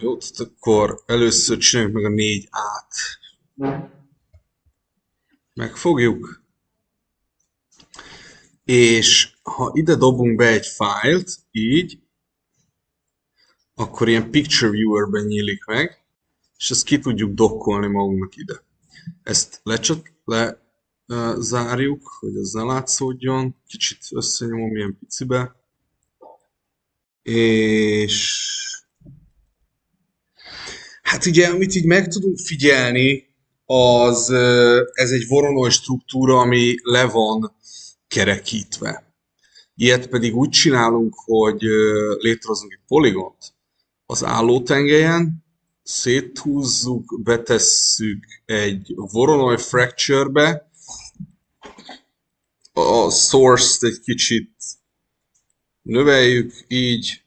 Jó, tehát akkor először csináljuk meg a 4A-t. Megfogjuk, és ha ide dobunk be egy fájlt, így, akkor ilyen Picture Viewer-ben nyílik meg, és ezt ki tudjuk dokkolni magunknak ide. Ezt lezárjuk, hogy ez ne látszódjon, kicsit összenyomom ilyen picibe, és hát ugye, amit így meg tudunk figyelni, az ez egy Voronoi struktúra, ami le van kerekítve. Ilyet pedig úgy csinálunk, hogy létrehozunk egy poligont az állótengelyen, széthúzzuk, betesszük egy Voronoi fracture-be, a source-t egy kicsit növeljük, így,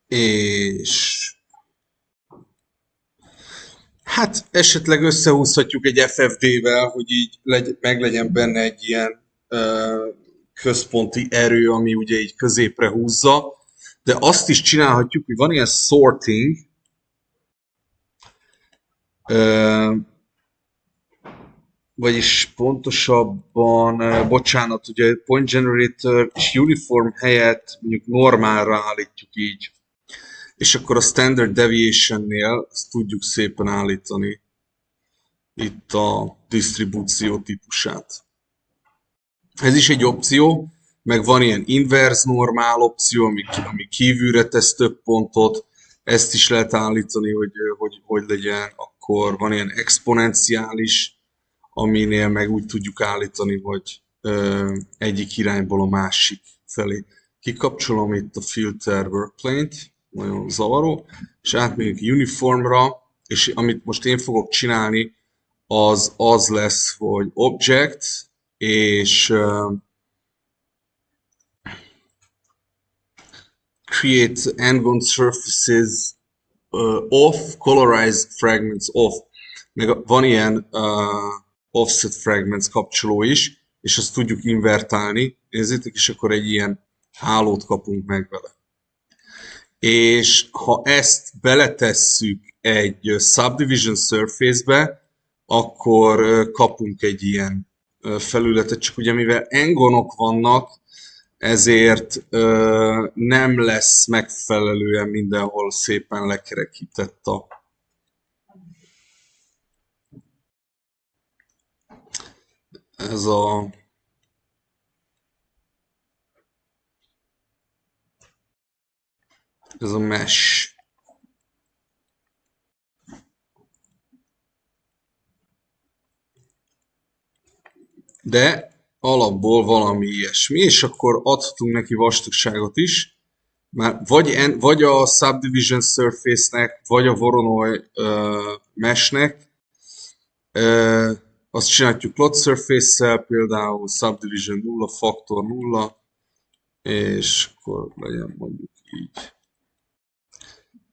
és hát esetleg összehúzhatjuk egy FFD-vel, hogy így meglegyen benne egy ilyen központi erő, ami ugye így középre húzza, de azt is csinálhatjuk, hogy van ilyen sorting, vagyis pontosabban, bocsánat, ugye point generator és uniform helyett mondjuk normálra állítjuk így. És akkor a standard deviation-nél ezt tudjuk szépen állítani itt a disztribúció típusát. Ez is egy opció, meg van ilyen inverse normál opció, ami kívülre tesz több pontot, ezt is lehet állítani, hogy legyen, akkor van ilyen exponenciális, aminél meg úgy tudjuk állítani, hogy egyik irányból a másik felé. Kikapcsolom itt a filter workplane-t, nagyon zavaró, és átmegyünk uniformra, és amit most én fogok csinálni, az lesz, hogy object, és create endgone surfaces off, colorize fragments off. Meg van ilyen offset fragments kapcsoló is, és azt tudjuk invertálni, nézzétek, és akkor egy ilyen hálót kapunk meg vele. És ha ezt beletesszük egy subdivision surface-be, akkor kapunk egy ilyen felületet, csak ugye mivel engonok vannak, ezért nem lesz megfelelően mindenhol szépen lekerekített ez a mesh. De alapból valami ilyesmi, és akkor adhatunk neki vastagságot is, már vagy a subdivision surface-nek, vagy a Voronoi meshnek, azt csináljuk plot surface-szel, például subdivision 0, faktor 0, és akkor legyen mondjuk így.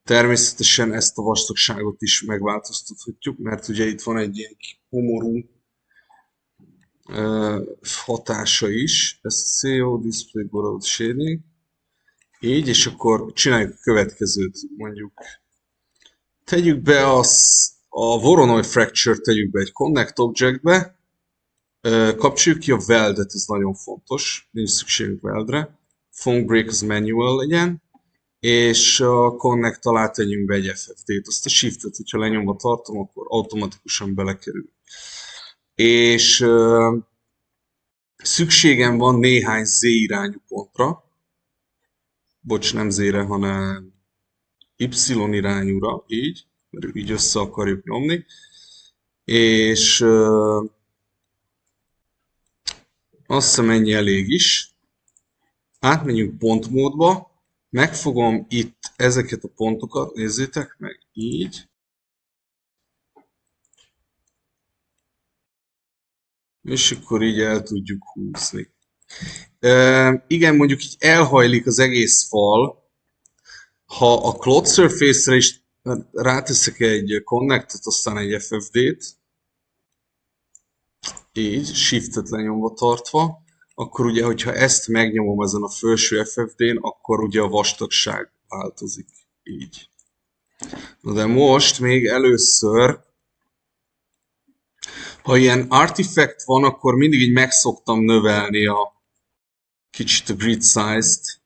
Természetesen ezt a vastagságot is megváltoztathatjuk, mert ugye itt van egy ilyen homorú hatása is, ez CO Display Borrowed Shading, így, és akkor csináljuk a következőt, mondjuk tegyük be a Voronoi Fracture-t tegyük be egy Connect Objectbe, kapcsoljuk ki a weldet, ez nagyon fontos, nincs szükségünk weldre, Phone Break az manual legyen, és a Connect alá tegyünk be egy FFD-t, azt a Shift-et, hogyha lenyomva tartom, akkor automatikusan belekerül. És szükségem van néhány Z irányú pontra, bocs, nem Z-re, hanem Y irányúra, így, mert így össze akarjuk nyomni, és azt hiszem ennyi elég is. Átmegyünk pontmódba, megfogom itt ezeket a pontokat, nézzétek meg, így, és akkor így el tudjuk húzni. Igen, mondjuk így elhajlik az egész fal, ha a Cloud Surface-re is ráteszek egy Connectet, aztán egy FFD-t, így, Shift-et lenyomva tartva, akkor ugye, hogyha ezt megnyomom ezen a felső FFD-n, akkor ugye a vastagság változik így. Na de most még először, ha ilyen artifact van, akkor mindig így meg szoktam növelni kicsit a grid size-t.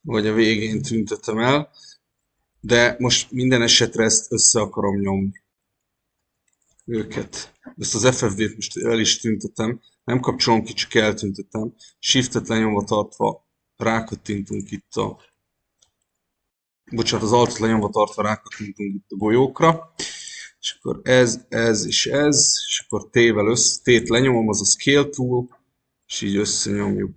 Vagy a végén tüntetem el, de most minden esetre ezt össze akarom nyomni őket. Ezt az FFD-t most el is tüntetem, nem kapcsolom ki, csak eltüntetem. Shiftet lenyomva tartva rákattintunk itt bocsánat, az Alt-ot lenyomva tartva rákattintunk itt a golyókra, és akkor ez, és akkor T-t lenyomom, az a Scale Tool, és így összenyomjuk.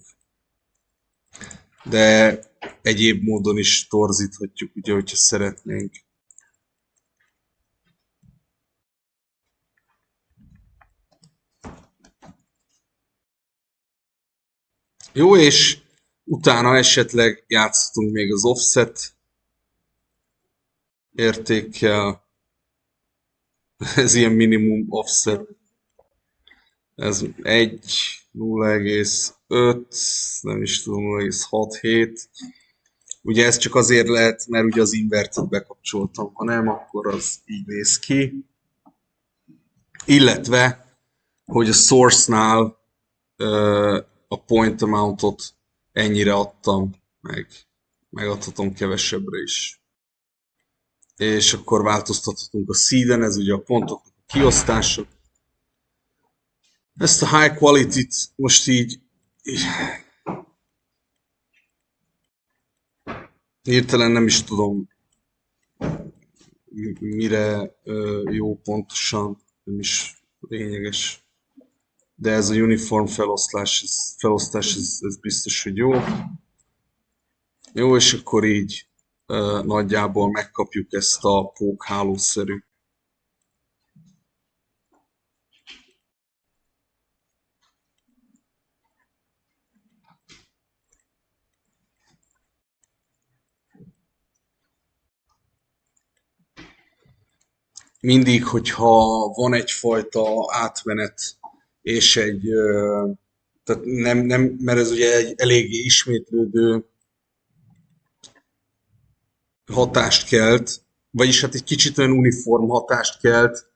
De egyéb módon is torzíthatjuk, ugye, hogyha szeretnénk. Jó, és utána esetleg játszhatunk még az offset értékkel. Ez ilyen minimum offset. Ez 1, 0,5, nem is tudom, 0,67. Ugye ez csak azért lehet, mert ugye az invertet bekapcsoltam. Ha nem, akkor az így néz ki. Illetve, hogy a source-nál a point amountot ennyire adtam, megadhatom kevesebbre is. És akkor változtathatunk a seeden, ez ugye a pontoknak a kiosztása. Ezt a high quality-t most így hirtelen nem is tudom, mire jó pontosan, nem is lényeges. De ez a uniform felosztás, ez biztos, hogy jó. Jó, és akkor így nagyjából megkapjuk ezt a pókhálószerű. Mindig, hogyha van egyfajta átmenet, és tehát nem, mert ez ugye egy eléggé ismétlődő hatást kelt, vagyis hát egy kicsit olyan uniform hatást kelt,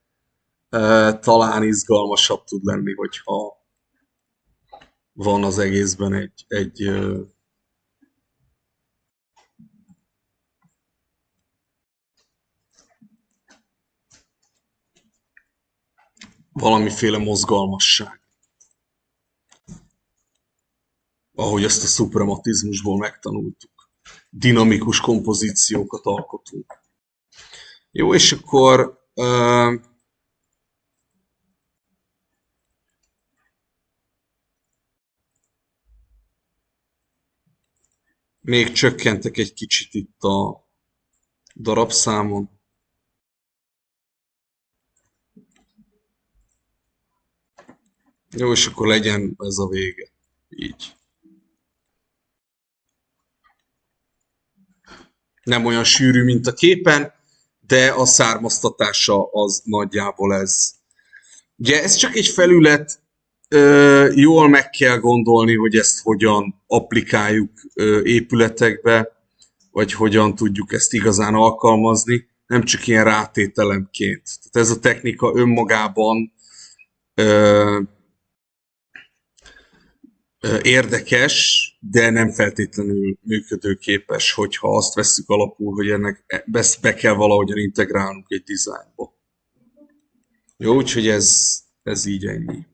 talán izgalmasabb tud lenni, hogyha van az egészben egy valamiféle mozgalmasság. Ahogy ezt a szuprematizmusból megtanultuk. Dinamikus kompozíciókat alkotunk. Jó, és akkor még csökkentek egy kicsit itt a darabszámon. Jó, és akkor legyen ez a vége. Így. Nem olyan sűrű, mint a képen, de a származtatása az nagyjából ez. Ugye ez csak egy felület, jól meg kell gondolni, hogy ezt hogyan applikáljuk épületekbe, vagy hogyan tudjuk ezt igazán alkalmazni, nem csak ilyen rátételemként. Tehát ez a technika önmagában érdekes, de nem feltétlenül működőképes, hogyha azt vesszük alapul, hogy ennek be kell valahogyan integrálnunk egy dizájnba. Jó, úgyhogy ez így ennyi.